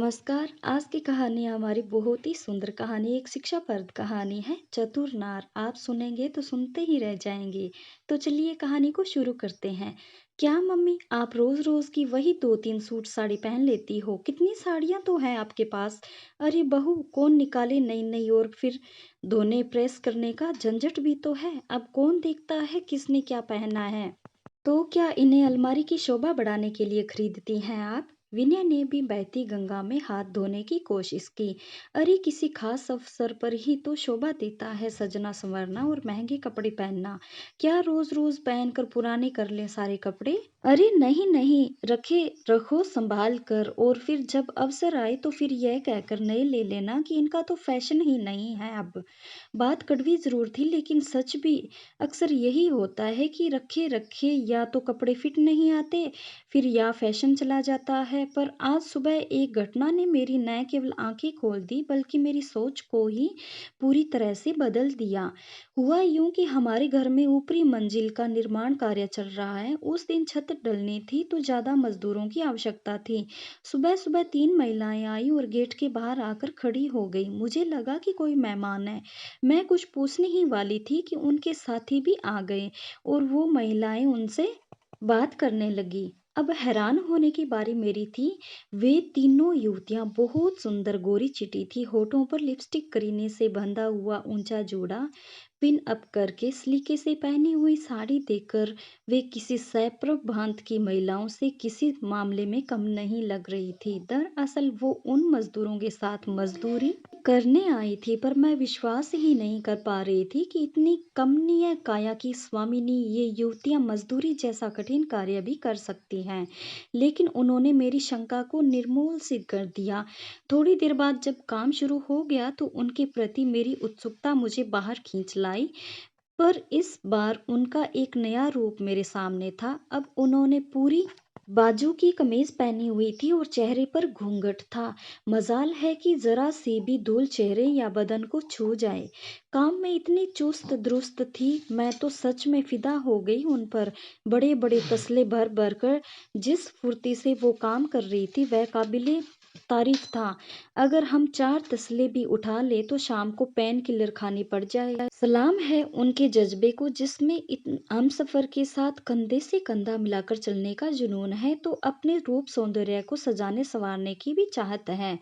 नमस्कार। आज की कहानी हमारी बहुत ही सुंदर कहानी, एक शिक्षाप्रद कहानी है चतुर नार। आप सुनेंगे तो सुनते ही रह जाएंगे। तो चलिए कहानी को शुरू करते हैं। क्या मम्मी आप रोज रोज की वही दो तीन सूट साड़ी पहन लेती हो? कितनी साड़ियां तो हैं आपके पास। अरे बहू, कौन निकाले नई नई, और फिर धोने प्रेस करने का झंझट भी तो है। अब कौन देखता है किसने क्या पहना है। तो क्या इन्हें अलमारी की शोभा बढ़ाने के लिए खरीदती हैं आप? विनय ने भी बहती गंगा में हाथ धोने की कोशिश की। अरे किसी खास अवसर पर ही तो शोभा देता है सजना संवरना और महंगे कपड़े पहनना। क्या रोज रोज पहनकर पुराने कर ले सारे कपड़े? अरे नहीं नहीं, रखे रखो संभाल कर, और फिर जब अवसर आए तो फिर यह कहकर नए ले लेना कि इनका तो फैशन ही नहीं है अब। बात कड़वी जरूर थी लेकिन सच भी। अक्सर यही होता है कि रखे रखे या तो कपड़े फिट नहीं आते, फिर या फैशन चला जाता है। पर आज सुबह एक घटना ने मेरी न केवल आंखें खोल दी बल्कि मेरी सोच को ही पूरी तरह से बदल दिया। हुआ यूं कि हमारे घर में ऊपरी मंजिल का निर्माण कार्य चल रहा है। उस दिन छत डलनी थी तो ज्यादा मजदूरों की आवश्यकता थी। सुबह सुबह तीन महिलाएं आई और गेट के बाहर आकर खड़ी हो गई। मुझे लगा कि कोई मेहमान है। मैं कुछ पूछने ही वाली थी कि उनके साथी भी आ गए और वो महिलाएं उनसे बात करने लगी। अब हैरान होने की बारी मेरी थी। वे तीनों युवतियां बहुत सुंदर, गोरी चिटी थी। होठों पर लिपस्टिक करीने से बंधा हुआ ऊंचा जोड़ा पिन अप करके सलीके से पहनी हुई साड़ी देखकर वे किसी सैप्रभ भांत की महिलाओं से किसी मामले में कम नहीं लग रही थी। दरअसल वो उन मजदूरों के साथ मजदूरी करने आई थी, पर मैं विश्वास ही नहीं कर पा रही थी कि इतनी कमनीय काया की स्वामिनी ये युवतियां मजदूरी जैसा कठिन कार्य भी कर सकती हैं। लेकिन उन्होंने मेरी शंका को निर्मूल सिद्ध कर दिया। थोड़ी देर बाद जब काम शुरू हो गया तो उनके प्रति मेरी उत्सुकता मुझे बाहर खींच लाई। पर इस बार उनका एक नया रूप मेरे सामने था। अब उन्होंने पूरी बाजू की कमीज पहनी हुई थी और चेहरे पर घूंघट था। मजाल है कि जरा सी भी धूल चेहरे या बदन को छू जाए। काम में इतनी चुस्त दुरुस्त थी, मैं तो सच में फिदा हो गई उन पर। बड़े बड़े तसले भर भर कर जिस फुर्ती से वो काम कर रही थी वह काबिले तारीफ था। अगर हम चार तसले भी उठा ले तो शाम को पेन किलर खानी पड़ जाए। सलाम है उनके जज्बे को, जिसमें हम सफर के साथ कंधे से कंधा मिलाकर चलने का जुनून है, तो अपने रूप सौंदर्य को सजाने संवारने की भी चाहत है।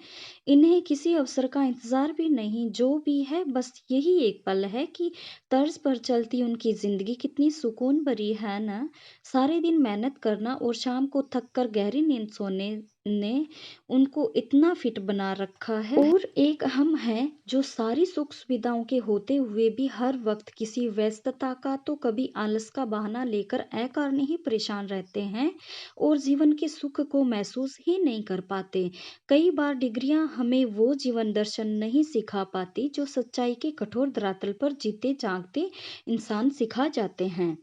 इन्हें किसी अवसर का इंतजार भी नहीं। जो भी है बस यही एक पल है कि तर्ज पर चलती उनकी जिंदगी कितनी सुकून भरी है ना। सारे दिन मेहनत करना और शाम को थक कर गहरी नींद सोने ने उनको इतना फिट बना रखा है। और एक हम हैं जो सारी सुख सुविधाओं के होते हुए भी हर वक्त किसी व्यस्तता का तो कभी आलस का बहाना लेकर अकारण ही परेशान रहते हैं और जीवन के सुख को महसूस ही नहीं कर पाते। कई बार डिग्रियां हमें वो जीवन दर्शन नहीं सिखा पाती जो सच्चाई के कठोर धरातल पर जीते जागते इंसान सिखा जाते हैं।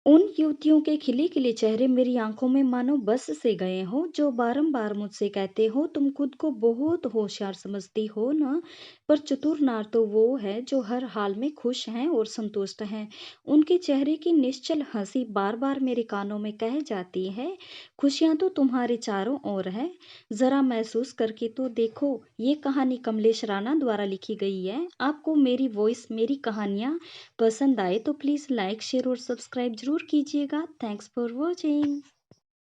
उन युवतियों के खिले खिले चेहरे मेरी आंखों में मानो बस से गए हो, जो बारंबार मुझसे कहते हो तुम खुद को बहुत होशियार समझती हो ना। पर चतुर नार तो वो है जो हर हाल में खुश हैं और संतुष्ट हैं। उनके चेहरे की निश्चल हंसी बार बार मेरे कानों में कह जाती है, खुशियां तो तुम्हारे चारों ओर है। जरा महसूस करके तो देखो। ये कहानी कमलेश राणा द्वारा लिखी गई है। आपको मेरी वॉइस, मेरी कहानियाँ पसंद आए तो प्लीज़ लाइक शेयर और सब्सक्राइब जरूर कीजिएगा। Thanks for watching.